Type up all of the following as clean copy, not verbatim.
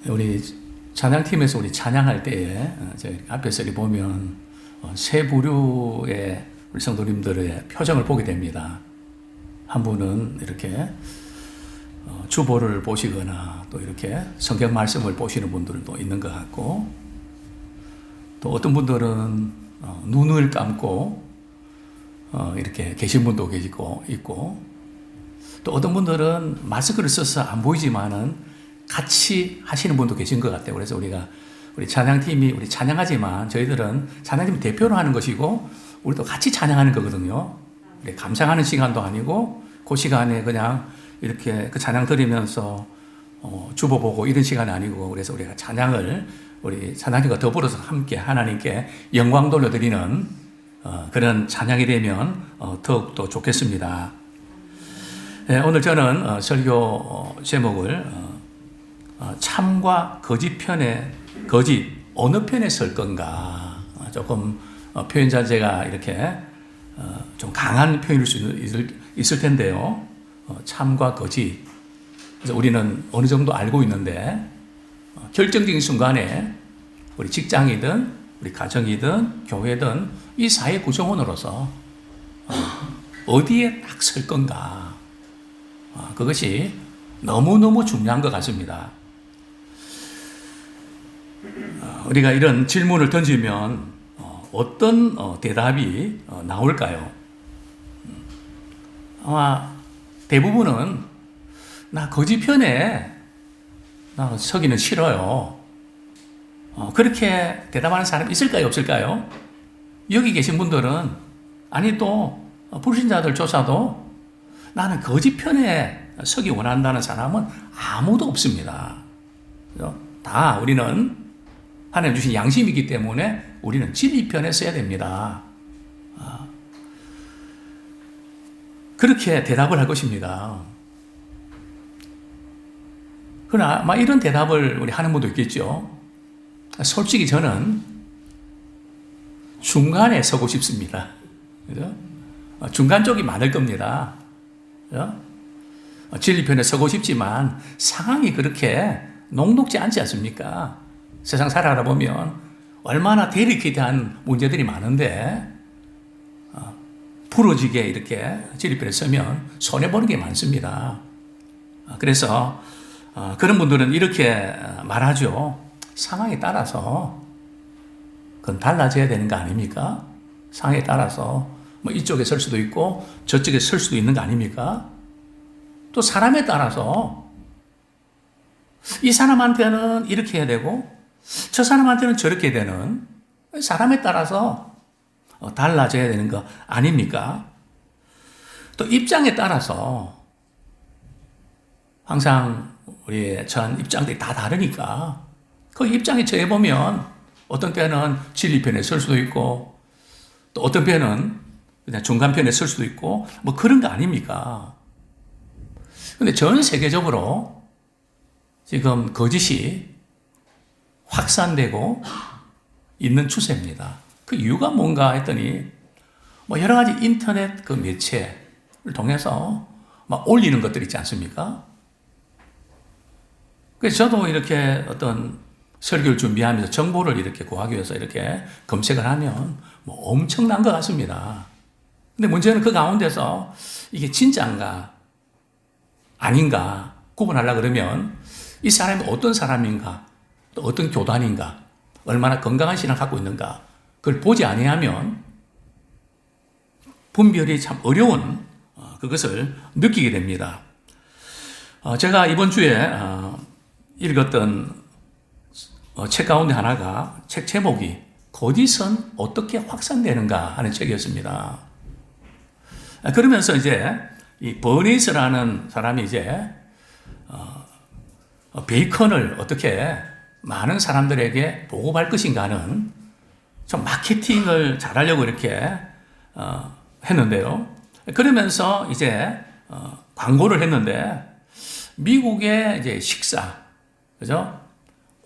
우리 찬양팀에서 우리 찬양할 때에 저희 앞에서 이렇게 보면 세 부류의 우리 성도님들의 표정을 보게 됩니다. 한 분은 이렇게 주보를 보시거나 또 이렇게 성경 말씀을 보시는 분들도 있는 것 같고, 또 어떤 분들은 눈을 감고 이렇게 계신 분도 계시고 있고, 또 어떤 분들은 마스크를 써서 안 보이지만은 같이 하시는 분도 계신 것 같아요. 그래서 우리 찬양팀이 우리 찬양하지만 저희들은 찬양팀 대표로 하는 것이고 우리도 같이 찬양하는 거거든요. 감상하는 시간도 아니고 그 시간에 그냥 이렇게 그 찬양 드리면서 주보 보고 이런 시간이 아니고, 그래서 우리가 찬양을 우리 찬양팀과 더불어서 함께 하나님께 영광 돌려드리는 그런 찬양이 되면 더욱더 좋겠습니다. 네, 오늘 저는 설교 제목을 참과 거짓 편에, 거짓 어느 편에 설 건가, 조금 표현 자체가 이렇게 좀 강한 표현일 수 있을 텐데요. 참과 거짓, 그래서 우리는 어느 정도 알고 있는데 결정적인 순간에 우리 직장이든 우리 가정이든 교회든 이 사회 구성원으로서 어디에 딱 설 건가, 그것이 너무너무 중요한 것 같습니다. 우리가 이런 질문을 던지면 어떤 대답이 나올까요? 아마 대부분은 나 거짓 편에 나 서기는 싫어요. 그렇게 대답하는 사람이 있을까요, 없을까요? 여기 계신 분들은, 아니 또 불신자들 조사도 나는 거짓 편에 서기 원한다는 사람은 아무도 없습니다. 다 우리는 하나님 주신 양심이기 때문에 우리는 진리 편에 서야 됩니다. 그렇게 대답을 할 것입니다. 그러나 아마 이런 대답을 우리 하는 분도 있겠죠. 솔직히 저는 중간에 서고 싶습니다. 그죠? 중간 쪽이 많을 겁니다. 그죠? 진리 편에 서고 싶지만 상황이 그렇게 녹록지 않지 않습니까? 세상 살아가다 보면 얼마나 데리케이트한 문제들이 많은데 부러지게 이렇게 진리 편에 서면 손해보는 게 많습니다. 그래서 그런 분들은 이렇게 말하죠. 상황에 따라서 그건 달라져야 되는 거 아닙니까? 상황에 따라서 뭐 이쪽에 설 수도 있고 저쪽에 설 수도 있는 거 아닙니까? 또 사람에 따라서 이 사람한테는 이렇게 해야 되고 저 사람한테는 저렇게 되는, 사람에 따라서 달라져야 되는 거 아닙니까? 또 입장에 따라서 항상 우리의 전 입장들이 다 다르니까 그 입장에 처해보면 어떤 때는 진리 편에 설 수도 있고 또 어떤 때는 그냥 중간 편에 설 수도 있고 뭐 그런 거 아닙니까? 근데 전 세계적으로 지금 거짓이 확산되고 있는 추세입니다. 그 이유가 뭔가 했더니 뭐 여러 가지 인터넷 그 매체를 통해서 막 올리는 것들 있지 않습니까? 그래서 저도 이렇게 어떤 설교를 준비하면서 정보를 이렇게 구하기 위해서 이렇게 검색을 하면 뭐 엄청난 것 같습니다. 근데 문제는 그 가운데서 이게 진짜인가 아닌가 구분하려고 그러면 이 사람이 어떤 사람인가, 또 어떤 교단인가, 얼마나 건강한 신앙을 갖고 있는가, 그걸 보지 아니하면 분별이 참 어려운 그것을 느끼게 됩니다. 제가 이번 주에 읽었던 책 가운데 하나가, 책 제목이 거짓은 어떻게 확산되는가 하는 책이었습니다. 그러면서 이제 이 버니스라는 사람이 이제 베이컨을 어떻게 많은 사람들에게 보급할 것인가 하는 좀 마케팅을 잘하려고 이렇게 했는데요. 그러면서 이제 광고를 했는데 미국의 이제 식사, 그죠?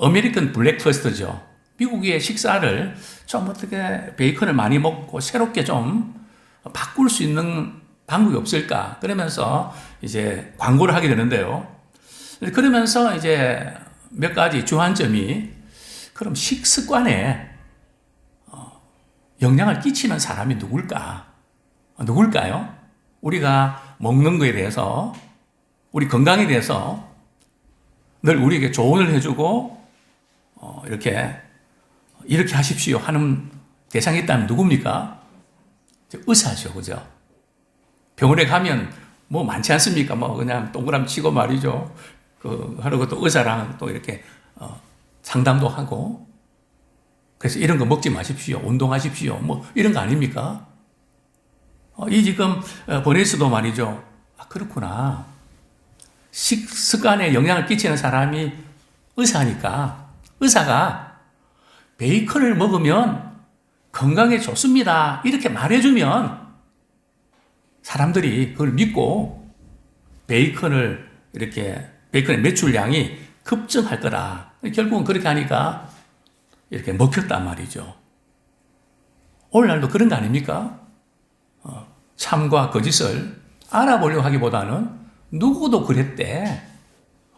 아메리칸 블랙퍼스트죠. 미국의 식사를 좀 어떻게 베이컨을 많이 먹고 새롭게 좀 바꿀 수 있는 방법이 없을까? 그러면서 이제 광고를 하게 되는데요. 그러면서 이제 몇 가지 주안점이 그럼 식습관에 영향을 끼치는 사람이 누굴까요? 우리가 먹는 거에 대해서, 우리 건강에 대해서 늘 우리에게 조언을 해주고 이렇게 하십시오 하는 대상이 있다면 누굽니까? 의사죠, 그죠? 병원에 가면 뭐 많지 않습니까? 뭐 그냥 동그라미 치고 말이죠. 하는 것도 의사랑 또 이렇게 상담도 하고. 그래서 이런 거 먹지 마십시오. 운동하십시오. 뭐 이런 거 아닙니까? 이 지금 버네스도 말이죠. 그렇구나. 식습관에 영향을 끼치는 사람이 의사니까 의사가 베이컨을 먹으면 건강에 좋습니다. 이렇게 말해주면 사람들이 그걸 믿고 베이컨의 매출량이 급증할 거라. 결국은 그렇게 하니까 이렇게 먹혔단 말이죠. 오늘날도 그런 거 아닙니까? 참과 거짓을 알아보려고 하기보다는 누구도 그랬대.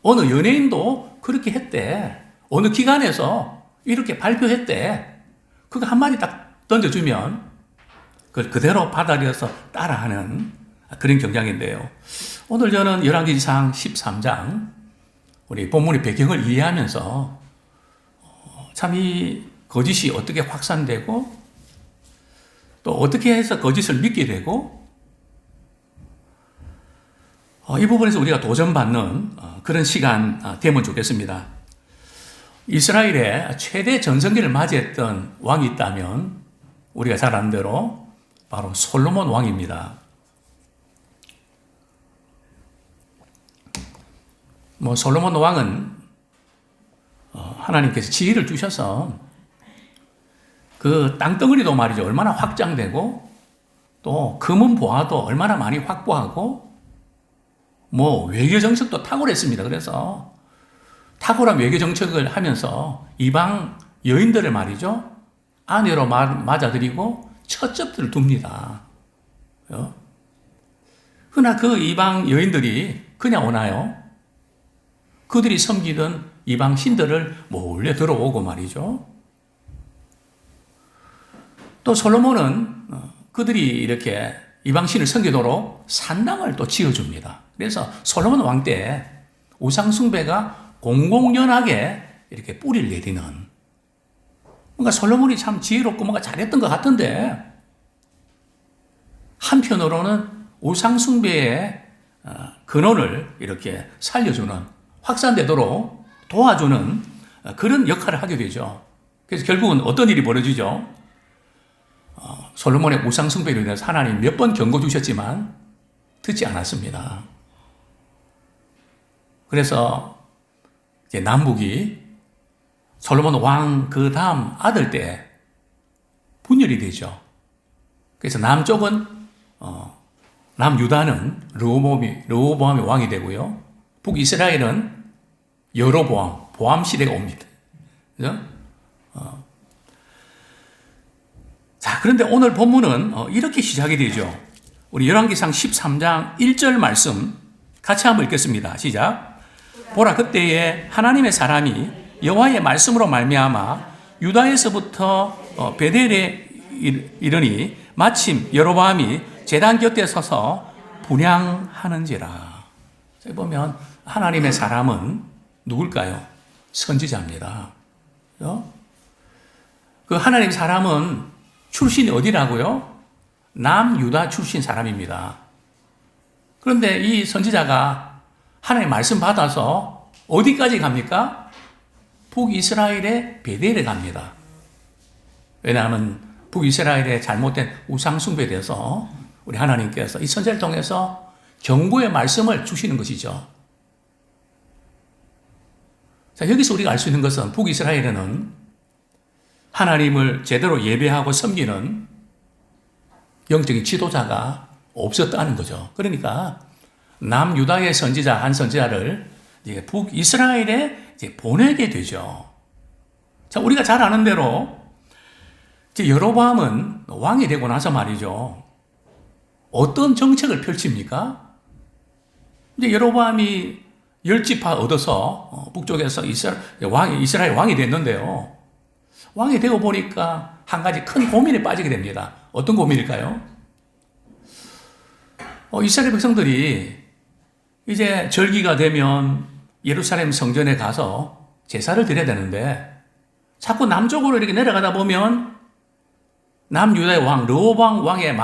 어느 연예인도 그렇게 했대. 어느 기관에서 이렇게 발표했대. 그거 한마디 딱 던져주면 그걸 그대로 받아들여서 따라하는 그런 경향인데요. 오늘 저는 열왕기상 13장 우리 본문의 배경을 이해하면서 참 이 거짓이 어떻게 확산되고 또 어떻게 해서 거짓을 믿게 되고 이 부분에서 우리가 도전받는 그런 시간 되면 좋겠습니다. 이스라엘의 최대 전성기를 맞이했던 왕이 있다면 우리가 잘 아는 대로 바로 솔로몬 왕입니다. 솔로몬 왕은 하나님께서 지혜를 주셔서 그 땅덩어리도 말이죠. 얼마나 확장되고 또 금은 보화도 얼마나 많이 확보하고 외교 정책도 탁월했습니다. 그래서 탁월한 외교 정책을 하면서 이방 여인들을 말이죠. 아내로 맞아들이고 첫 접들을 둡니다. 그러나 그 이방 여인들이 그냥 오나요? 그들이 섬기던 이방 신들을 몰래 들어오고 말이죠. 또 솔로몬은 그들이 이렇게 이방 신을 섬기도록 산당을 또 지어줍니다. 그래서 솔로몬 왕 때 우상 숭배가 공공연하게 이렇게 뿌리를 내리는, 뭔가 솔로몬이 참 지혜롭고 뭔가 잘했던 것 같은데 한편으로는 우상 숭배의 근원을 이렇게 살려주는, 확산되도록 도와주는 그런 역할을 하게 되죠. 그래서 결국은 어떤 일이 벌어지죠? 솔로몬의 우상 숭배로 인해서 하나님 몇 번 경고 주셨지만 듣지 않았습니다. 그래서 이제 남북이 솔로몬 왕 그 다음 아들 때 분열이 되죠. 그래서 남쪽은 남유다는 르호보암이 왕이 되고요. 북이스라엘은 여로보암, 보암 시대가 옵니다. 그죠? 자, 그런데 오늘 본문은 이렇게 시작이 되죠. 우리 열왕기상 13장 1절 말씀 같이 한번 읽겠습니다. 시작. 보라, 그때에 하나님의 사람이 여호와의 말씀으로 말미암아 유다에서부터 베델에 이르니 마침 여로보암이 제단 곁에 서서 분향하는지라. 여기 보면 하나님의 사람은 누굴까요? 선지자입니다. 그 하나님 사람은 출신이 어디라고요? 남유다 출신 사람입니다. 그런데 이 선지자가 하나님의 말씀 받아서 어디까지 갑니까? 북이스라엘의 베델에 갑니다. 왜냐하면 북이스라엘의 잘못된 우상숭배에 대해서 우리 하나님께서 이 선지자를 통해서 경고의 말씀을 주시는 것이죠. 자, 여기서 우리가 알 수 있는 것은 북이스라엘에는 하나님을 제대로 예배하고 섬기는 영적인 지도자가 없었다는 거죠. 그러니까 남유다의 선지자 한 선지자를 북이스라엘에 보내게 되죠. 자, 우리가 잘 아는 대로 여로보암은 왕이 되고 나서 말이죠. 어떤 정책을 펼칩니까? 이제 여로보암이 10지파 얻어서 북쪽에서 이스라엘 왕이 됐는데요. 왕이 되고 보니까 한 가지 큰 고민에 빠지게 됩니다. 어떤 고민일까요? 이스라엘 백성들이 이제 절기가 되면 예루살렘 성전에 가서 제사를 드려야 되는데 자꾸 남쪽으로 이렇게 내려가다 보면 남유다의 왕 르호보암 왕의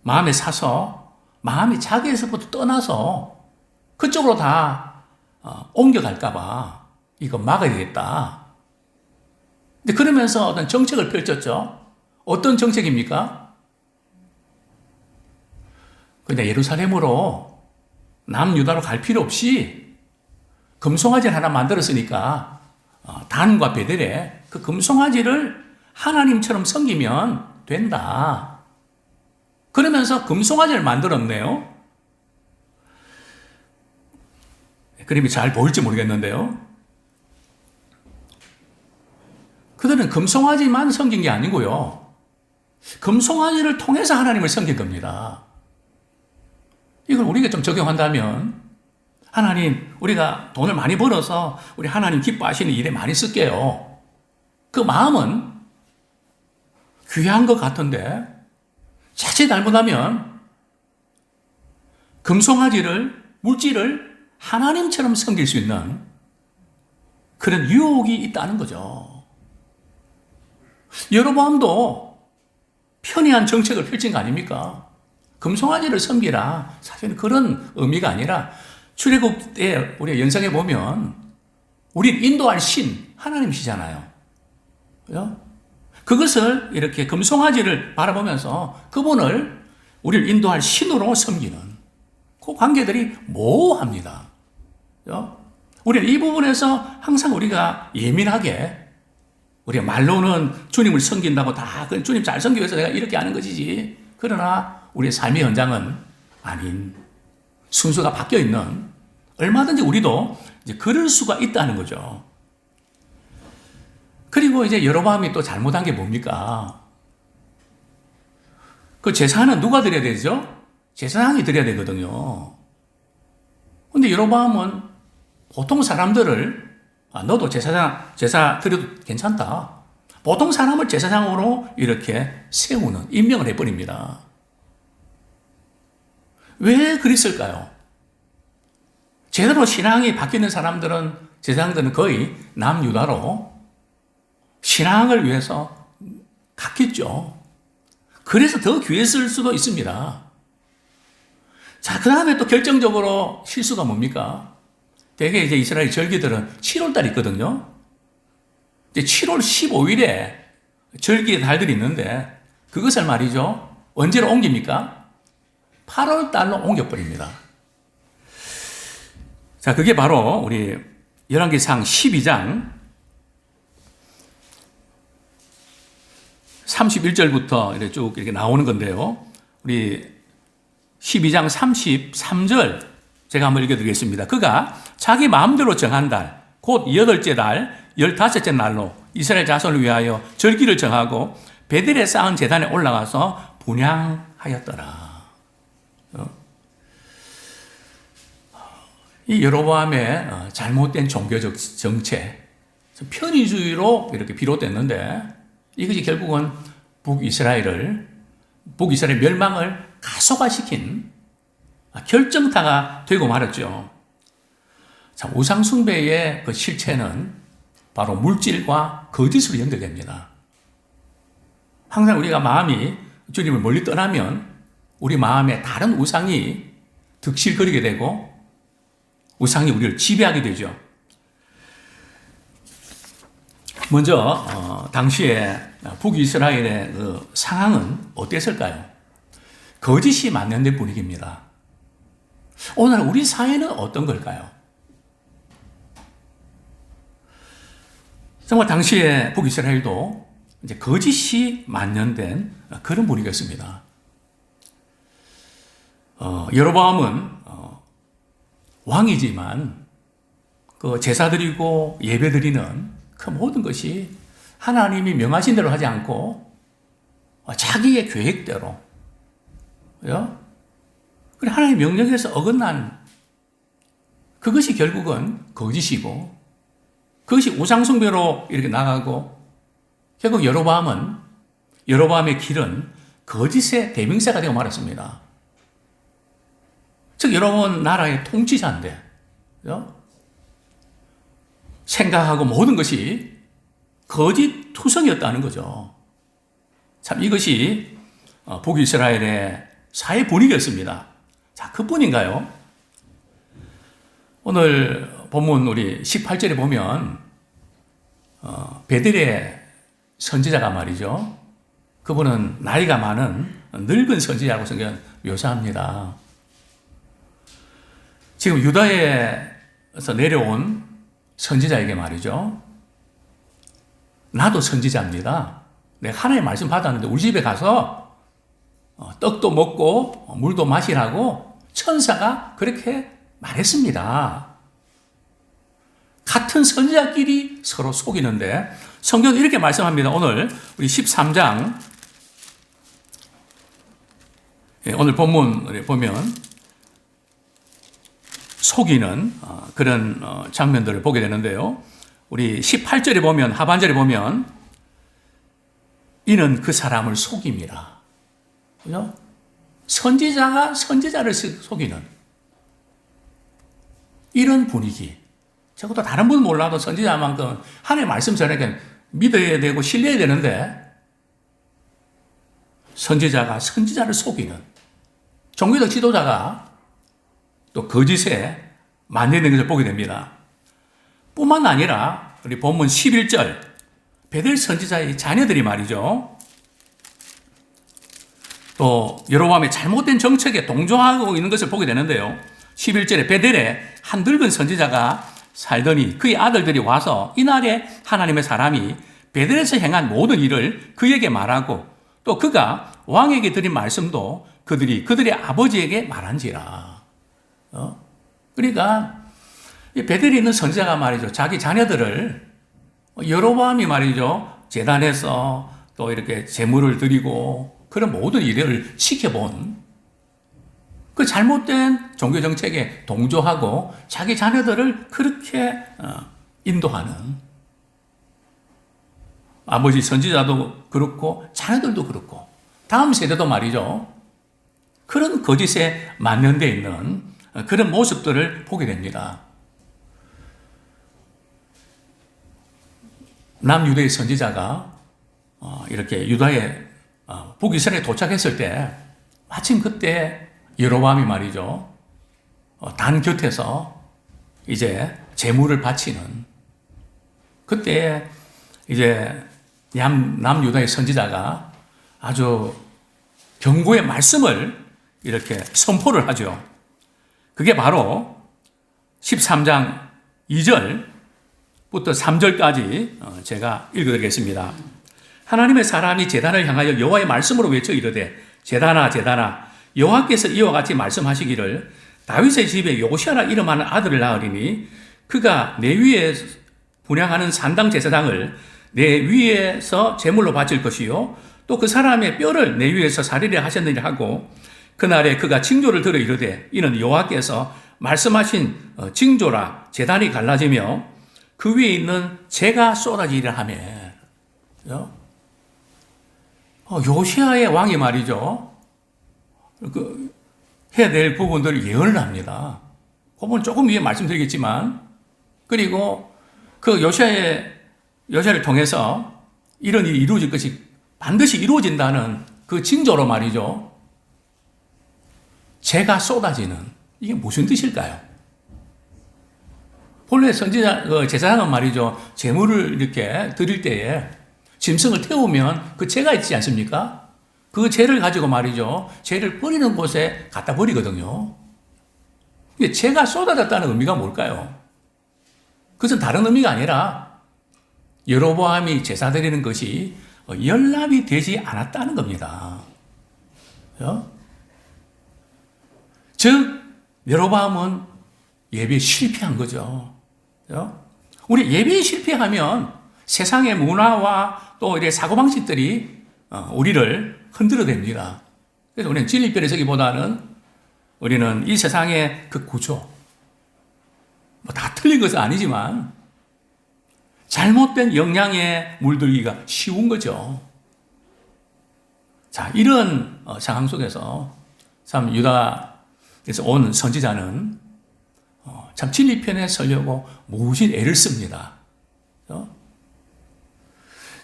마음에 사서 마음이 자기에서부터 떠나서 그쪽으로 다 옮겨갈까봐 이거 막아야 되겠다. 근데 그러면서 어떤 정책을 펼쳤죠. 어떤 정책입니까? 그냥 예루살렘으로 남유다로 갈 필요 없이 금송아지를 하나 만들었으니까 단과 베델에 그 금송아지를 하나님처럼 섬기면 된다. 그러면서 금송아지를 만들었네요. 그림이 잘 보일지 모르겠는데요. 그들은 금송아지만 섬긴 게 아니고요. 금송아지를 통해서 하나님을 섬긴 겁니다. 이걸 우리가 좀 적용한다면 하나님, 우리가 돈을 많이 벌어서 우리 하나님 기뻐하시는 일에 많이 쓸게요. 그 마음은 귀한 것 같은데 자칫 잘못하면 금송아지를, 물질을 하나님처럼 섬길 수 있는 그런 유혹이 있다는 거죠. 여로보암도 편의한 정책을 펼친 거 아닙니까? 금송아지를 섬기라. 사실은 그런 의미가 아니라 출애굽 때 우리가 연상해 보면 우리를 인도할 신, 하나님이시잖아요. 그죠? 그것을 이렇게 금송아지를 바라보면서 그분을 우리를 인도할 신으로 섬기는 그 관계들이 모호합니다. 그죠? 우리는 이 부분에서 항상 우리가 예민하게 우리가 말로는 주님을 섬긴다고 다 주님 잘 섬기기 위해서 내가 이렇게 하는 것이지. 그러나 우리의 삶의 현장은 아닌 순서가 바뀌어 있는 얼마든지 우리도 이제 그럴 수가 있다는 거죠. 그리고 이제 여로보암이 또 잘못한 게 뭡니까? 그 제사는 누가 드려야 되죠? 제사장이 드려야 되거든요. 근데 여로보암은 보통 사람들을 너도 제사 드려도 괜찮다. 보통 사람을 제사장으로 이렇게 세우는, 임명을 해버립니다. 왜 그랬을까요? 제대로 신앙이 바뀌는 사람들은, 제사장들은 거의 남유다로 신앙을 위해서 갔겠죠. 그래서 더 귀했을 수도 있습니다. 자, 그 다음에 또 결정적으로 실수가 뭡니까? 대개 이제 이스라엘 절기들은 7월달이 있거든요. 이제 7월 15일에 절기의 달들이 있는데 그것을 말이죠. 언제로 옮깁니까? 8월달로 옮겨버립니다. 자, 그게 바로 우리 열왕기상 12장 31절부터 이렇게 쭉 이렇게 나오는 건데요. 우리 12장 33절 제가 한번 읽어드리겠습니다. 그가 자기 마음대로 정한 달, 곧 8째 달, 15째 날로 이스라엘 자손을 위하여 절기를 정하고 베델에 쌓은 제단에 올라가서 분향하였더라. 이 여로보암의 잘못된 종교적 정책, 편의주의로 이렇게 비롯됐는데 이것이 결국은 북이스라엘 멸망을 가속화시킨 결정타가 되고 말았죠. 자, 우상숭배의 그 실체는 바로 물질과 거짓으로 연결됩니다. 항상 우리가 마음이 주님을 멀리 떠나면 우리 마음에 다른 우상이 득실거리게 되고 우상이 우리를 지배하게 되죠. 먼저 당시에 북이스라엘의 그 상황은 어땠을까요? 거짓이 만연된 분위기입니다. 오늘 우리 사회는 어떤 걸까요? 정말 당시에 북이스라엘도 이제 거짓이 만연된 그런 분위기였습니다. 여로보암은 왕이지만 그 제사 드리고 예배 드리는 그 모든 것이 하나님이 명하신 대로 하지 않고 자기의 계획대로, 그래 하나님의 명령에서 어긋난 그것이 결국은 거짓이고 그것이 우상숭배로 이렇게 나가고 결국 여로보암의 길은 거짓의 대명사가 되어 말았습니다. 즉 여러분 나라의 통치자인데 그죠? 생각하고 모든 것이 거짓 투성이었다는 거죠. 참 이것이 북이스라엘의 사회 분위기였습니다. 자, 그뿐인가요? 오늘 본문 우리 18절에 보면 베델의 선지자가 말이죠. 그분은 나이가 많은 늙은 선지자라고 성경 묘사합니다. 지금 유다에서 내려온 선지자에게 말이죠. 나도 선지자입니다. 내가 하나님의 말씀 받았는데 우리 집에 가서 떡도 먹고 물도 마시라고 천사가 그렇게 말했습니다. 같은 선지자끼리 서로 속이는데 성경은 이렇게 말씀합니다. 오늘 우리 13장 오늘 본문을 보면 속이는 그런 장면들을 보게 되는데요. 우리 18절에 보면 하반절에 보면 이는 그 사람을 속입니다. 그죠? 선지자가 선지자를 속이는 이런 분위기. 적어도 다른 분 몰라도 선지자만큼 하나님의 말씀 전에 믿어야 되고 신뢰해야 되는데 선지자가 선지자를 속이는 종교적 지도자가 또 거짓에 만연된 것을 보게 됩니다. 뿐만 아니라 우리 본문 11절 베델 선지자의 자녀들이 말이죠. 또 여로보암의 잘못된 정책에 동조하고 있는 것을 보게 되는데요. 11절에 베델에 한 늙은 선지자가 살더니 그의 아들들이 와서 이날에 하나님의 사람이 베델에서 행한 모든 일을 그에게 말하고 또 그가 왕에게 드린 말씀도 그들이 그들의 아버지에게 말한지라. 그러니까 이 베델에 있는 선지자가 말이죠. 자기 자녀들을 여로보암이 말이죠. 제단에서 또 이렇게 제물을 드리고 그런 모든 일을 지켜본 그 잘못된 종교 정책에 동조하고 자기 자녀들을 그렇게 인도하는 아버지 선지자도 그렇고 자녀들도 그렇고 다음 세대도 말이죠. 그런 거짓에 만연되어 있는 그런 모습들을 보게 됩니다. 남유다의 선지자가 이렇게 유다의 북이스라엘에 도착했을 때 마침 그때 여로보암이 말이죠. 단 곁에서 이제 제물을 바치는 그때 이제 남유다의 선지자가 아주 경고의 말씀을 이렇게 선포를 하죠. 그게 바로 13장 2절부터 3절까지 제가 읽어드리겠습니다. 하나님의 사람이 제단을 향하여 여호와의 말씀으로 외쳐 이르되 제단아 제단아 여호와께서 이와 같이 말씀하시기를 다윗의 집에 요시아라 이름하는 아들을 낳으리니 그가 내 위에 분향하는 산당 제사장을 내 위에서 제물로 바칠 것이요 또 그 사람의 뼈를 내 위에서 살리려 하셨느니라 하고 그날에 그가 징조를 들어 이르되 이는 여호와께서 말씀하신 징조라 제단이 갈라지며 그 위에 있는 재가 쏟아지리라 하며 요시아의 왕이 말이죠. 해야 될 부분들을 예언을 합니다. 그 부분 조금 위에 말씀드리겠지만 그리고 그 요시아를 통해서 이런 일이 이루어질 것이 반드시 이루어진다는 그 징조로 말이죠. 재가 쏟아지는 이게 무슨 뜻일까요? 본래 제사장은 말이죠. 제물을 이렇게 드릴 때에 짐승을 태우면 그 재가 있지 않습니까? 그 재를 가지고 말이죠. 재를 버리는 곳에 갖다 버리거든요. 재가 쏟아졌다는 의미가 뭘까요? 그것은 다른 의미가 아니라 여로보암이 제사 드리는 것이 연락이 되지 않았다는 겁니다. 즉 여로보암은 예배에 실패한 거죠. 우리 예배에 실패하면 세상의 문화와 또 이런 사고방식들이 우리를 흔들어 댑니다. 그래서 우리는 진리편에 서기보다는 우리는 이 세상의 그 구조, 뭐 다 틀린 것은 아니지만 잘못된 영향에 물들기가 쉬운 거죠. 자, 이런 상황 속에서 참 유다에서 온 선지자는 참 진리 편에 서려고 무진 애를 씁니다.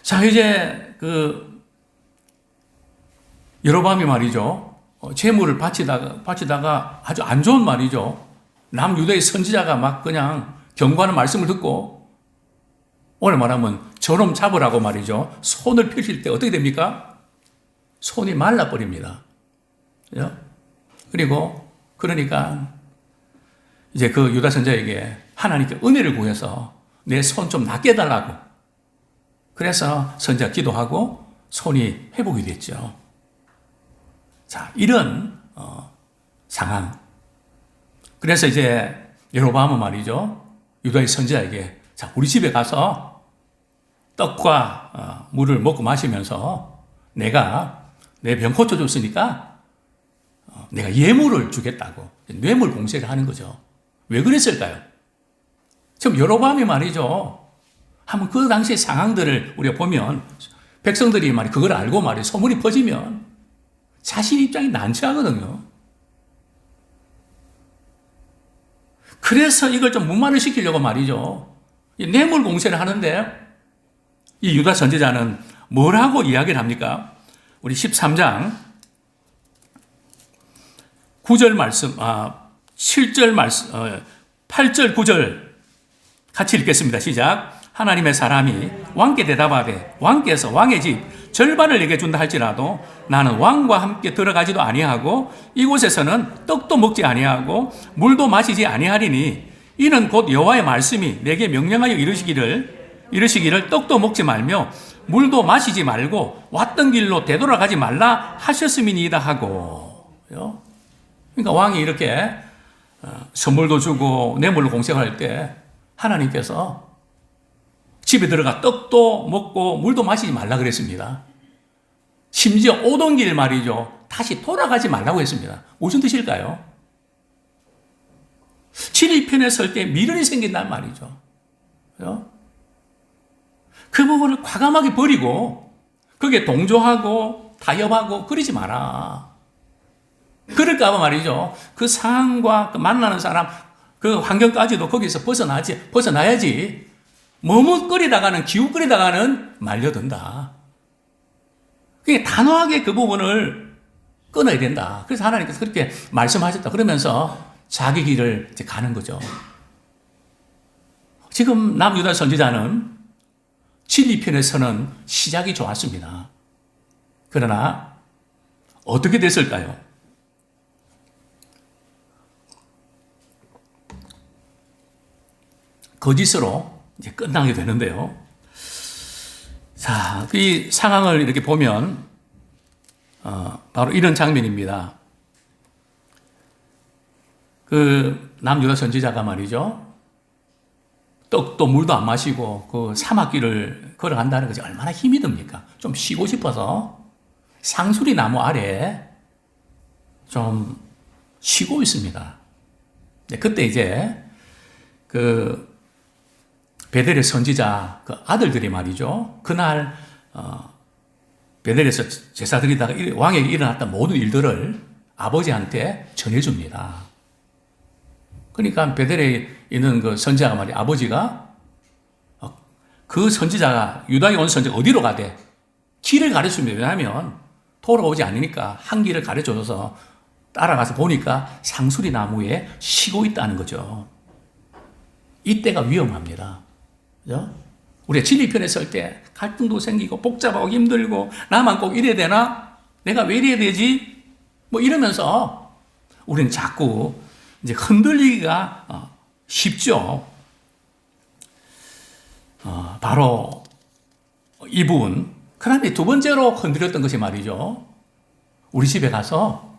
자, 이제 여로보암이 말이죠. 재물을 바치다가 아주 안 좋은 말이죠. 남유다의 선지자가 막 그냥 경고하는 말씀을 듣고 오늘 말하면 저놈 잡으라고 말이죠. 손을 펴실 때 어떻게 됩니까? 손이 말라버립니다. 그리고 그러니까 이제 그 유다 선지자에게 하나님께 은혜를 구해서 내 손 좀 낫게 해달라고. 그래서 선지자 기도하고 손이 회복이 됐죠. 자, 이런 상황. 그래서 이제 여로보암은 말이죠. 유다의 선지자에게 자, 우리 집에 가서 떡과 물을 먹고 마시면서 내가 내 병 고쳐줬으니까 내가 예물을 주겠다고 뇌물 공세를 하는 거죠. 왜 그랬을까요? 지금 여로보암이 말이죠. 한번 그 당시의 상황들을 우리가 보면 백성들이 말이 그걸 알고 말이 소문이 퍼지면 자신 입장이 난처하거든요. 그래서 이걸 좀 무마를 시키려고 말이죠. 뇌물 공세를 하는데 이 유다 선지자는 뭐라고 이야기를 합니까? 우리 13장 9절 말씀, 7절 말씀, 8절 9절 같이 읽겠습니다. 시작. 하나님의 사람이 왕께 대답하되 왕께서 왕의 집 절반을 내게 준다 할지라도 나는 왕과 함께 들어가지도 아니하고 이곳에서는 떡도 먹지 아니하고 물도 마시지 아니하리니 이는 곧 여호와의 말씀이 내게 명령하여 이르시기를 떡도 먹지 말며 물도 마시지 말고 왔던 길로 되돌아가지 말라 하셨음이니이다 하고. 그러니까 왕이 이렇게 선물도 주고 뇌물로 공격할 때 하나님께서 집에 들어가 떡도 먹고 물도 마시지 말라 그랬습니다. 심지어 오던 길 말이죠. 다시 돌아가지 말라고 했습니다. 무슨 뜻일까요? 진리 편에 설 때 미련이 생긴단 말이죠. 그 부분을 과감하게 버리고 거기에 동조하고 타협하고 그러지 마라. 그럴까 봐 말이죠. 그 상황과 그 만나는 사람 그 환경까지도 거기서 벗어나야지 머뭇거리다가는 기웃거리다가는 말려든다. 그게 단호하게 그 부분을 끊어야 된다. 그래서 하나님께서 그렇게 말씀하셨다. 그러면서 자기 길을 이제 가는 거죠. 지금 남유다 선지자는 진리 편에 서는 시작이 좋았습니다. 그러나 어떻게 됐을까요? 거짓으로 이제 끝나게 되는데요. 자, 이 상황을 이렇게 보면 바로 이런 장면입니다. 그 남유다 선지자가 말이죠. 떡도 물도 안 마시고 그 사막길을 걸어간다는 것이 얼마나 힘이 듭니까? 좀 쉬고 싶어서 상수리 나무 아래 좀 쉬고 있습니다. 그때 이제 그 베델의 선지자 그 아들들이 말이죠. 그날 베델에서 제사 드리다가 왕에게 일어났던 모든 일들을 아버지한테 전해줍니다. 그러니까 베델에 있는 그 선지자가 말이야. 아버지가 그 선지자가 유다에 온 선지자가 어디로 가대? 길을 가르쳐줍니다. 왜냐하면 돌아오지 않으니까 한 길을 가르쳐줘서 따라가서 보니까 상수리 나무에 쉬고 있다는 거죠. 이때가 위험합니다. 그죠? 우리가 진리 편에 설 때 갈등도 생기고 복잡하고 힘들고 나만 꼭 이래야 되나? 내가 왜 이래야 되지? 뭐 이러면서 우리는 자꾸 이제 흔들리기가 쉽죠. 바로 이 부분. 그 다음에 두 번째로 흔들렸던 것이 말이죠. 우리 집에 가서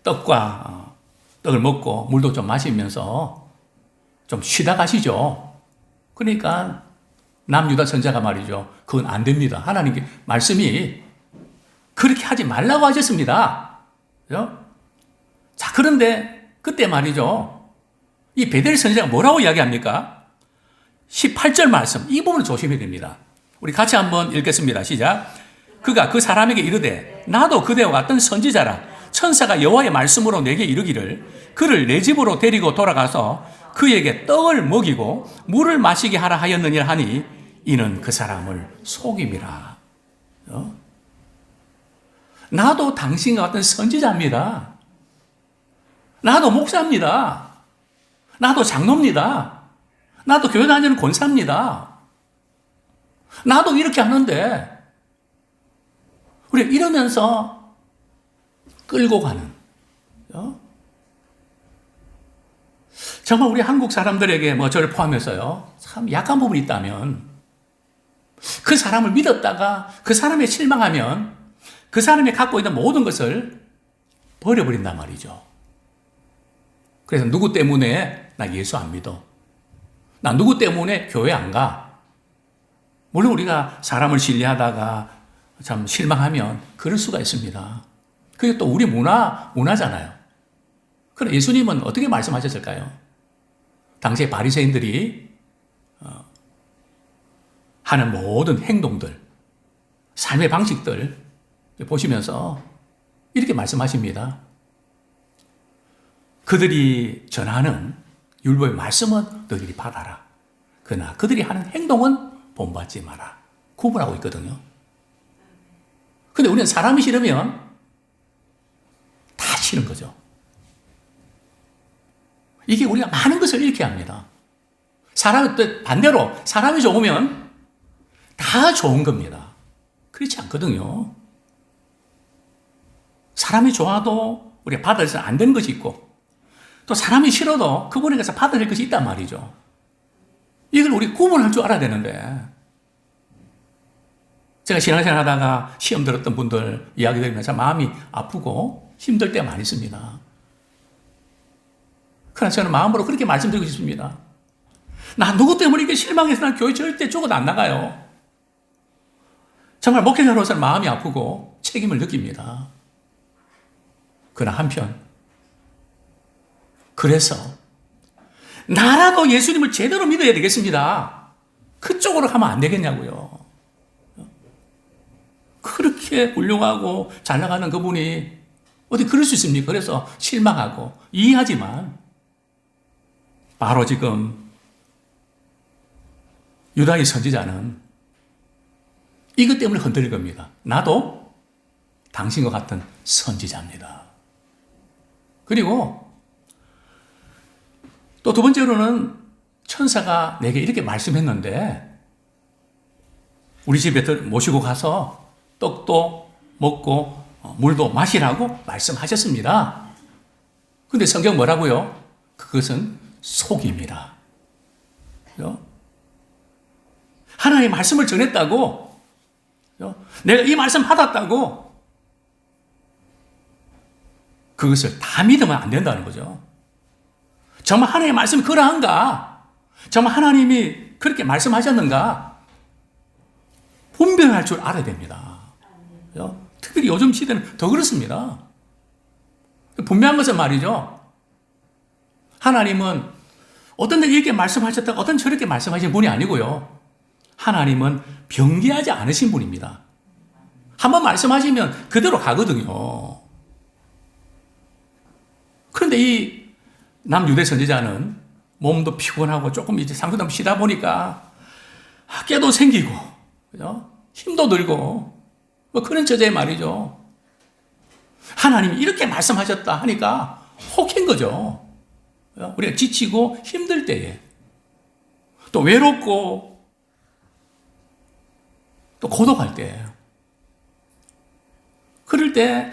떡을 먹고 물도 좀 마시면서 좀 쉬다 가시죠. 그러니까 남유다 선지자가 말이죠. 그건 안 됩니다. 하나님께 말씀이 그렇게 하지 말라고 하셨습니다. 그죠? 자, 그런데 그때 말이죠. 이 베델 선지자가 뭐라고 이야기합니까? 18절 말씀, 이 부분을 조심해야 됩니다. 우리 같이 한번 읽겠습니다. 시작. 그가 그 사람에게 이르되 나도 그대와 같은 선지자라. 천사가 여호와의 말씀으로 내게 이르기를 그를 내 집으로 데리고 돌아가서 그에게 떡을 먹이고 물을 마시게 하라 하였느니라 하니 이는 그 사람을 속임이라. 나도 당신과 같은 선지자입니다. 나도 목사입니다. 나도 장로입니다. 나도 교회 다니는 권사입니다. 나도 이렇게 하는데 우리 이러면서 끌고 가는 정말 우리 한국 사람들에게 저를 포함해서요 참 약한 부분이 있다면 그 사람을 믿었다가 그 사람에 실망하면 그 사람이 갖고 있는 모든 것을 버려버린단 말이죠. 그래서 누구 때문에 나 예수 안 믿어? 나 누구 때문에 교회 안 가? 물론 우리가 사람을 신뢰하다가 참 실망하면 그럴 수가 있습니다. 그게 또 우리 문화잖아요. 그럼 예수님은 어떻게 말씀하셨을까요? 당시에 바리새인들이 하는 모든 행동들, 삶의 방식들 보시면서 이렇게 말씀하십니다. 그들이 전하는 율법의 말씀은 너희들이 받아라. 그러나 그들이 하는 행동은 본받지 마라. 구분하고 있거든요. 근데 우리는 사람이 싫으면 다 싫은 거죠. 이게 우리가 많은 것을 잃게 합니다. 또 반대로 사람이 좋으면 다 좋은 겁니다. 그렇지 않거든요. 사람이 좋아도 우리가 받아들여서 안 되는 것이 있고 또 사람이 싫어도 그분에게서 받아들일 것이 있단 말이죠. 이걸 우리 구분할 줄 알아야 되는데 제가 신앙생활 하다가 시험 들었던 분들 이야기 들으면서 마음이 아프고 힘들 때가 많이 있습니다. 그러나 저는 마음으로 그렇게 말씀드리고 싶습니다. 나 누구 때문에 이렇게 실망해서 난 교회 절대 죽어도 안 나가요. 정말 목회자로서는 마음이 아프고 책임을 느낍니다. 그러나 한편 그래서 나라도 예수님을 제대로 믿어야 되겠습니다. 그쪽으로 가면 안 되겠냐고요. 그렇게 훌륭하고 잘 나가는 그분이 어디 그럴 수 있습니까? 그래서 실망하고 이해하지만 바로 지금 유다의 선지자는 이것 때문에 흔들릴 겁니다. 나도 당신과 같은 선지자입니다. 그리고 또 두 번째로는 천사가 내게 이렇게 말씀했는데 우리 집에 모시고 가서 떡도 먹고 물도 마시라고 말씀하셨습니다. 근데 성경 뭐라고요? 그것은 속입니다. 하나님의 말씀을 전했다고, 내가 이 말씀 받았다고, 그것을 다 믿으면 안 된다는 거죠. 정말 하나님의 말씀이 그러한가? 정말 하나님이 그렇게 말씀하셨는가? 분별할 줄 알아야 됩니다. 특별히 요즘 시대는 더 그렇습니다. 분명한 것은 말이죠. 하나님은 어떤 데 이렇게 말씀하셨다가 어떤 저렇게 말씀하신 분이 아니고요. 하나님은 변기하지 않으신 분입니다. 한번 말씀하시면 그대로 가거든요. 그런데 이 남유대 선지자는 몸도 피곤하고 조금 이제 상처도 쉬다 보니까 깨도 생기고, 그죠? 힘도 들고, 그런 처지에 말이죠. 하나님이 이렇게 말씀하셨다 하니까 혹한 거죠. 우리가 지치고 힘들 때에, 또 외롭고, 또 고독할 때, 그럴 때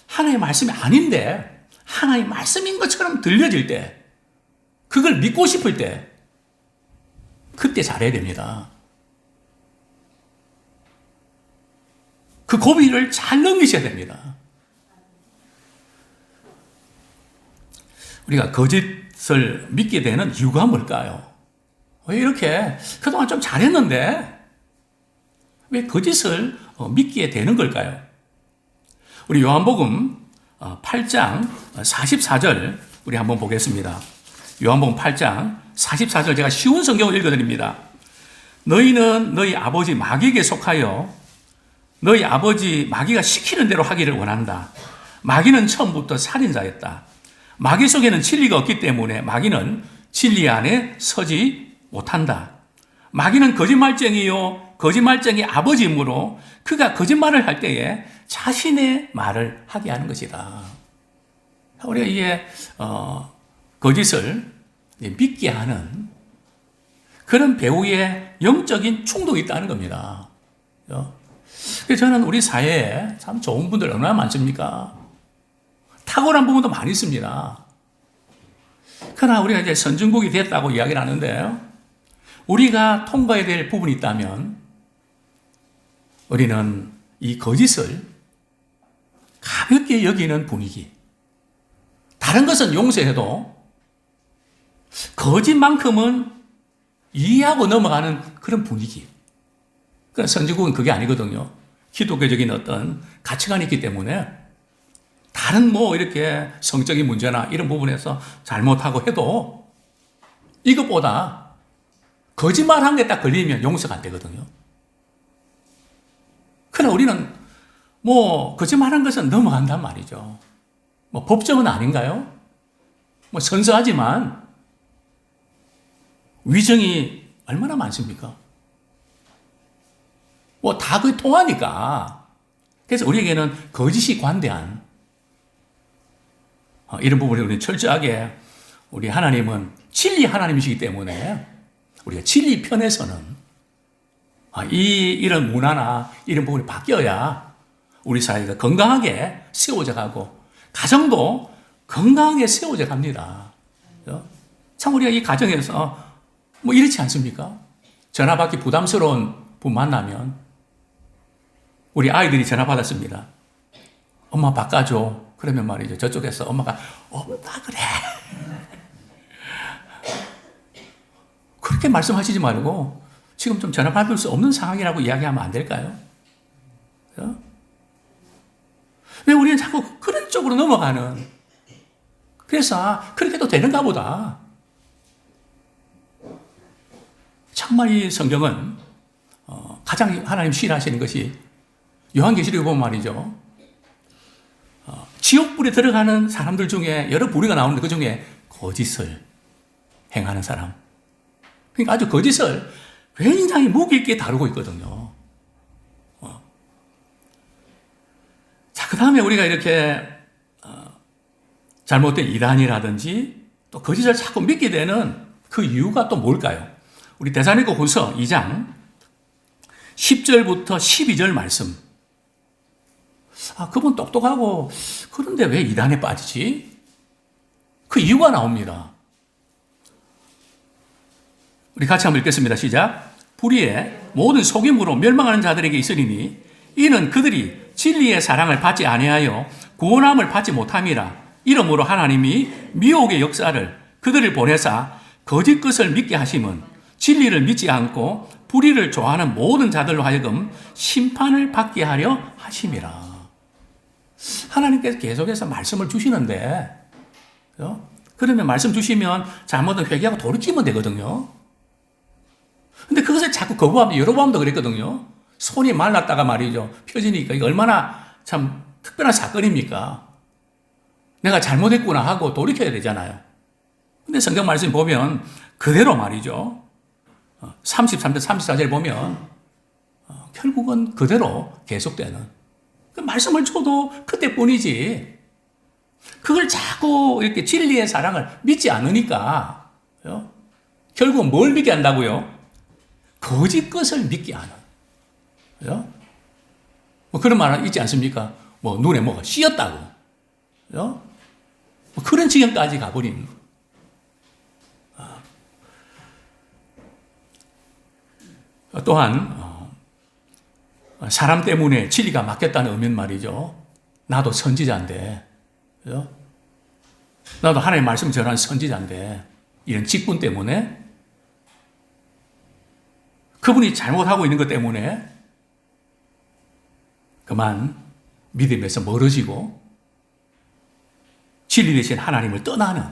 하나님의 말씀이 아닌데 하나님의 말씀인 것처럼 들려질 때, 그걸 믿고 싶을 때, 그때 잘해야 됩니다. 그 고비를 잘 넘기셔야 됩니다. 우리가 거짓을 믿게 되는 이유가 뭘까요? 왜 이렇게 그동안 좀 잘했는데 왜 거짓을 믿게 되는 걸까요? 우리 요한복음 8장 44절 우리 한번 보겠습니다. 요한복음 8장 44절 제가 쉬운 성경을 읽어드립니다. 너희는 너희 아버지 마귀에게 속하여 너희 아버지 마귀가 시키는 대로 하기를 원한다. 마귀는 처음부터 살인자였다. 마귀 속에는 진리가 없기 때문에 마귀는 진리 안에 서지 못한다. 마귀는 거짓말쟁이요 거짓말쟁이 아버지이므로 그가 거짓말을 할 때에 자신의 말을 하게 하는 것이다. 우리가 이게 거짓을 믿게 하는 그런 배우의 영적인 충동이 있다는 겁니다. 그래서 저는 우리 사회에 참 좋은 분들 얼마나 많습니까? 탁월한 부분도 많이 있습니다. 그러나 우리가 이제 선진국이 됐다고 이야기를 하는데요. 우리가 통과해야 될 부분이 있다면 우리는 이 거짓을 가볍게 여기는 분위기. 다른 것은 용서해도 거짓만큼은 이해하고 넘어가는 그런 분위기. 그러니까 선진국은 그게 아니거든요. 기독교적인 어떤 가치관이 있기 때문에 다른 이렇게 성적인 문제나 이런 부분에서 잘못하고 해도 이것보다 거짓말한 게 딱 걸리면 용서가 안 되거든요. 그러나 우리는 거짓말한 것은 넘어간단 말이죠. 법정은 아닌가요? 선서하지만 위정이 얼마나 많습니까? 다 그게 통하니까. 그래서 우리에게는 거짓이 관대한 이런 부분에 우리는 철저하게 우리 하나님은 진리 하나님이시기 때문에 우리가 진리 편에서는 이런 문화나 이런 부분이 바뀌어야 우리 사회가 건강하게 세워져 가고 가정도 건강하게 세워져 갑니다. 참 우리가 이 가정에서 이렇지 않습니까? 전화 받기 부담스러운 분 만나면 우리 아이들이 전화 받았습니다. 엄마 바꿔줘. 그러면 말이죠. 저쪽에서 엄마가 없다 그래. 그렇게 말씀하시지 말고 지금 좀 전화 받을 수 없는 상황이라고 이야기하면 안 될까요? 왜 우리는 자꾸 그런 쪽으로 넘어가는? 그래서 그렇게도 되는가 보다. 정말 이 성경은 가장 하나님 싫어하시는 것이 요한계시록에 보면 말이죠. 지옥불에 들어가는 사람들 중에 여러 부류가 나오는데 그 중에 거짓을 행하는 사람. 그러니까 아주 거짓을 굉장히 무기 있게 다루고 있거든요. 자, 그 다음에 우리가 이렇게 잘못된 이단이라든지 또 거짓을 자꾸 믿게 되는 그 이유가 또 뭘까요? 우리 데살로니가 후서 2장 10절부터 12절 말씀. 그분 똑똑하고 그런데 왜 이단에 빠지지? 그 이유가 나옵니다. 우리 같이 한번 읽겠습니다. 시작. 불의의 모든 속임으로 멸망하는 자들에게 있으리니 이는 그들이 진리의 사랑을 받지 아니하여 구원함을 받지 못함이라. 이러므로 하나님이 미혹의 역사를 그들을 보내사 거짓 것을 믿게 하심은 진리를 믿지 않고 불의를 좋아하는 모든 자들로 하여금 심판을 받게 하려 하심이라. 하나님께서 계속해서 말씀을 주시는데 그러면 말씀 주시면 잘못은 회개하고 돌이키면 되거든요. 근데 그것을 자꾸 거부하면 여로보암도 그랬거든요. 손이 말랐다가 말이죠. 펴지니까 이게 얼마나 참 특별한 사건입니까? 내가 잘못했구나 하고 돌이켜야 되잖아요. 근데 성경 말씀 보면 그대로 말이죠. 33절, 34절 보면 결국은 그대로 계속되는 그 말씀을 줘도 그때뿐이지. 그걸 자꾸 이렇게 진리의 사랑을 믿지 않으니까 결국은 뭘 믿게 한다고요? 거짓 것을 믿게 하는. 그런 말 있지 않습니까? 눈에 뭐가 씌었다고. 그런 지경까지 가버린. 또한 사람 때문에 진리가 막혔다는 의미는 말이죠. 나도 선지자인데, 나도 하나님의 말씀 전하는 선지자인데 이런 직분 때문에 그분이 잘못하고 있는 것 때문에 그만 믿음에서 멀어지고 진리 되신 하나님을 떠나는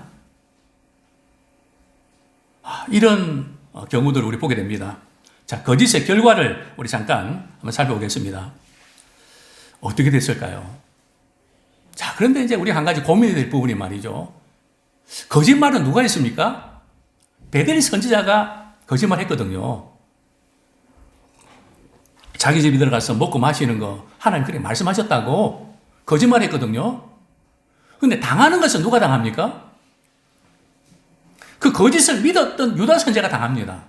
이런 경우들을 우리 보게 됩니다. 자, 거짓의 결과를 우리 잠깐 한번 살펴보겠습니다. 어떻게 됐을까요? 자, 그런데 이제 우리 한 가지 고민이 될 부분이 말이죠. 거짓말은 누가 했습니까? 베델 선지자가 거짓말 했거든요. 자기 집에 들어가서 먹고 마시는 거 하나님 그렇게 말씀하셨다고 거짓말 했거든요. 근데 당하는 것은 누가 당합니까? 그 거짓을 믿었던 유다 선지자가 당합니다.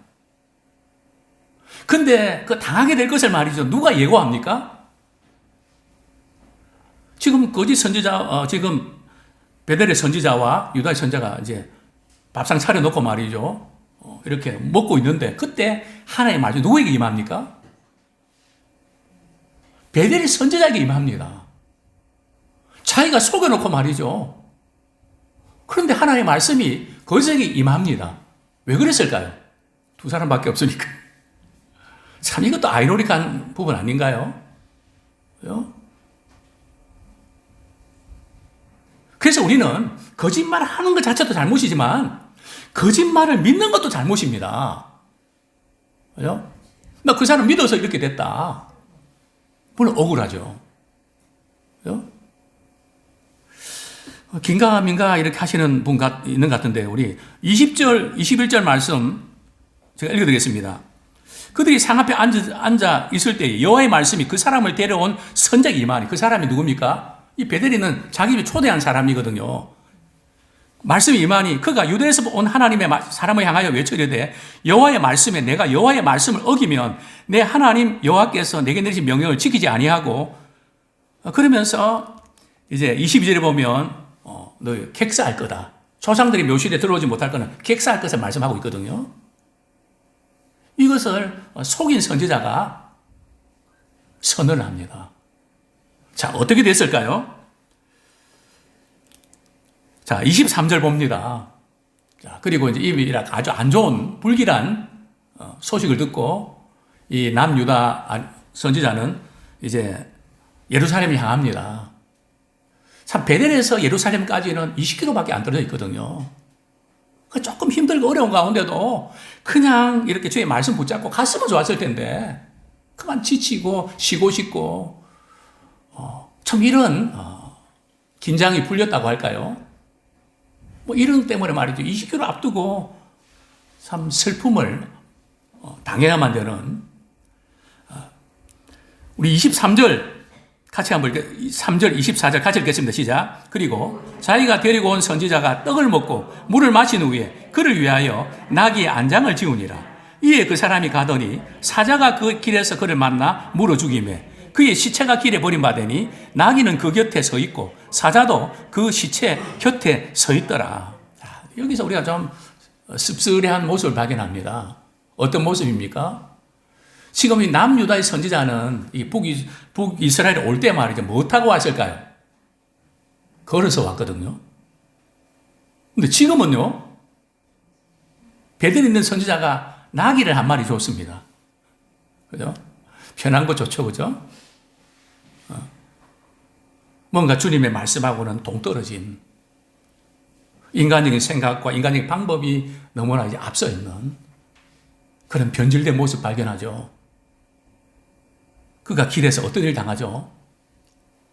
근데 그 당하게 될 것을 말이죠. 누가 예고합니까? 지금 거짓 선지자, 지금 베델의 선지자와 유다의 선지자가 이제 밥상 차려놓고 말이죠. 이렇게 먹고 있는데 그때 하나님의 말씀이 누구에게 임합니까? 베델의 선지자에게 임합니다. 자기가 속여놓고 말이죠. 그런데 하나님의 말씀이 거짓에게 임합니다. 왜 그랬을까요? 두 사람밖에 없으니까. 참 이것도 아이러니한 부분 아닌가요? 그래서 우리는 거짓말을 하는 것 자체도 잘못이지만 거짓말을 믿는 것도 잘못입니다. 나 그 사람 믿어서 이렇게 됐다. 물론 억울하죠. 긴가민가 이렇게 하시는 분 있는 것 같은데 우리 20절, 21절 말씀 제가 읽어드리겠습니다. 그들이 상 앞에 앉아 있을 때 여호와의 말씀이 그 사람을 데려온 선지자에게 임하니 그 사람이 누굽니까? 이 베델이는 자기 집에 초대한 사람이거든요. 말씀이 임하니 그가 유대에서 온 하나님의 사람을 향하여 외치려되 여호와의 말씀에 내가 여호와의 말씀을 어기면 내 하나님 여호와께서 내게 내리신 명령을 지키지 아니하고 그러면서 이제 22절에 보면 너 객사할 거다. 조상들이 묘실에 들어오지 못할 거는 객사할 것을 말씀하고 있거든요. 이것을 속인 선지자가 선언합니다. 자, 어떻게 됐을까요? 자, 23절 봅니다. 자, 그리고 이제 이 아주 안 좋은 불길한 소식을 듣고 이 남유다 선지자는 이제 예루살렘을 향합니다. 참 베델에서 예루살렘까지는 20km밖에 안 떨어져 있거든요. 조금 힘들고 어려운 가운데도 그냥 이렇게 주의 말씀 붙잡고 갔으면 좋았을 텐데 그만 지치고 쉬고 싶고 참 이런 긴장이 풀렸다고 할까요? 뭐 이런 때문에 말이죠. 20km 앞두고 참 슬픔을 당해야만 되는 우리 23절 같이 한번 3절 24절 같이 읽겠습니다. 시작. 그리고 자기가 데리고 온 선지자가 떡을 먹고 물을 마신 후에 그를 위하여 나귀의 안장을 지우니라. 이에 그 사람이 가더니 사자가 그 길에서 그를 만나 물어 죽이매 그의 시체가 길에 버림받으니 나귀는 그 곁에 서 있고 사자도 그 시체 곁에 서 있더라. 여기서 우리가 좀 씁쓸한 모습을 발견합니다. 어떤 모습입니까? 지금 이 남유다의 선지자는 이 북이스라엘에 올 때 말이죠. 뭐 타고 왔을까요? 걸어서 왔거든요. 근데 지금은요, 베델에 있는 선지자가 나귀를 한 마리 줬습니다. 그죠? 편한 거 좋죠, 그죠? 뭔가 주님의 말씀하고는 동떨어진 인간적인 생각과 인간적인 방법이 너무나 이제 앞서 있는 그런 변질된 모습 발견하죠. 그가 길에서 어떤 일을 당하죠?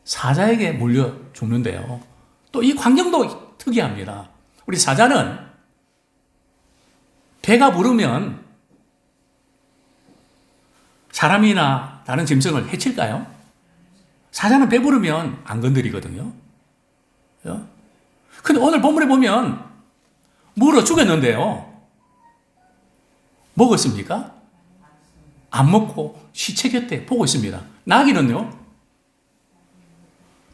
사자에게 물려 죽는데요. 또 이 광경도 특이합니다. 우리 사자는 배가 부르면 사람이나 다른 짐승을 해칠까요? 사자는 배 부르면 안 건드리거든요. 근데 오늘 본문에 보면 물어 죽였는데요. 먹었습니까? 안 먹고 시체 곁에 보고 있습니다. 나귀는요?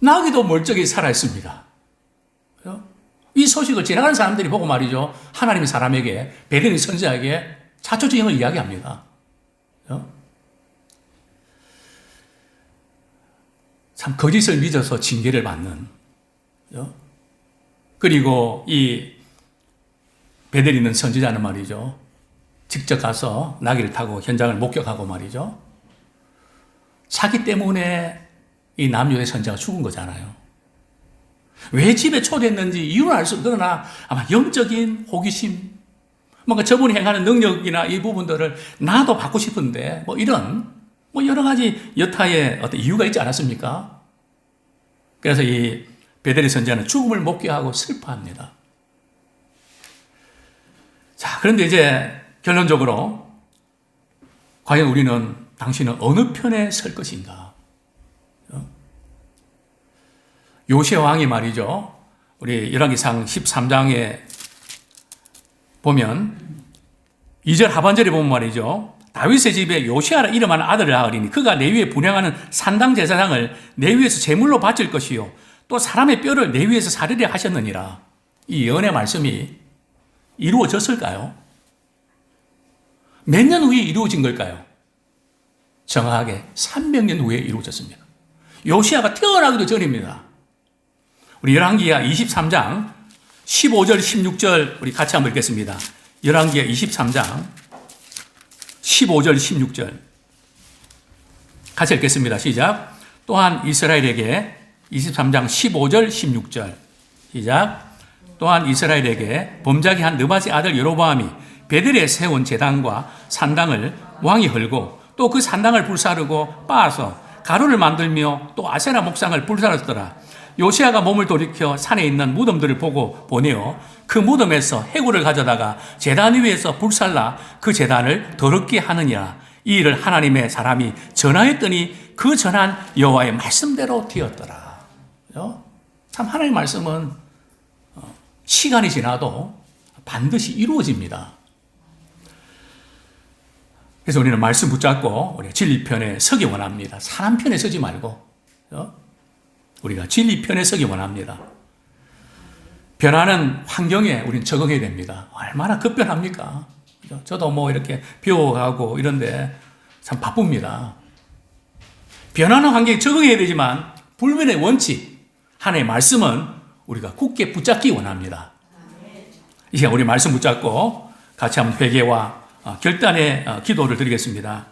나귀도 멀쩡히 살아있습니다. 이 소식을 지나가는 사람들이 보고 말이죠. 하나님의 사람에게, 베델의 선지자에게 자초지종을 이야기합니다. 참 거짓을 믿어서 징계를 받는. 그리고 이 베델에 있는 선지자는 말이죠. 직접 가서 나귀를 타고 현장을 목격하고 말이죠. 자기 때문에 이 남유의 선지자가 죽은 거잖아요. 왜 집에 초대했는지 이유는 알 수 없으나 아마 영적인 호기심, 뭔가 저분이 행하는 능력이나 이 부분들을 나도 받고 싶은데 이런 여러 가지 여타의 어떤 이유가 있지 않았습니까? 그래서 이 베델의 선지자는 죽음을 목격하고 슬퍼합니다. 자, 그런데 이제 결론적으로 과연 우리는 당신은 어느 편에 설 것인가? 요시야 왕이 말이죠. 우리 열왕기상 13장에 보면 2절 하반절에 보면 말이죠. 다윗의 집에 요시아라 이름하는 아들을 낳으리니 그가 내 위에 분향하는 산당 제사장을 내 위에서 제물로 바칠 것이요 또 사람의 뼈를 내 위에서 사르려 하셨느니라. 이 예언의 말씀이 이루어졌을까요? 몇 년 후에 이루어진 걸까요? 정확하게 300년 후에 이루어졌습니다. 요시아가 태어나기도 전입니다. 우리 열왕기야 23장 15절 16절 우리 같이 한번 읽겠습니다. 열왕기야 23장 15절 16절 같이 읽겠습니다. 시작. 또한 이스라엘에게 23장 15절 16절 시작. 또한 이스라엘에게 범작이 한 느바의 아들 여로보암이 베델에 세운 제단과 산당을 왕이 헐고 또 그 산당을 불사르고 빻아서 가루를 만들며 또 아세라 목상을 불사르더라. 요시아가 몸을 돌이켜 산에 있는 무덤들을 보고 보내어 그 무덤에서 해구를 가져다가 제단 위에서 불살라 그 제단을 더럽게 하느니라. 이 일을 하나님의 사람이 전하였더니 그 전한 여호와의 말씀대로 되었더라. 참 하나님의 말씀은 시간이 지나도 반드시 이루어집니다. 그래서 우리는 말씀 붙잡고 우리가 진리 편에 서기 원합니다. 사람 편에 서지 말고 우리가 진리 편에 서기 원합니다. 변하는 환경에 우리는 적응해야 됩니다. 얼마나 급변합니까? 저도 이렇게 배워가고 이런데 참 바쁩니다. 변하는 환경에 적응해야 되지만 불변의 원칙, 하나님의 말씀은 우리가 굳게 붙잡기 원합니다. 이 시간 우리 말씀 붙잡고 같이 한번 회개와 결단의 기도를 드리겠습니다.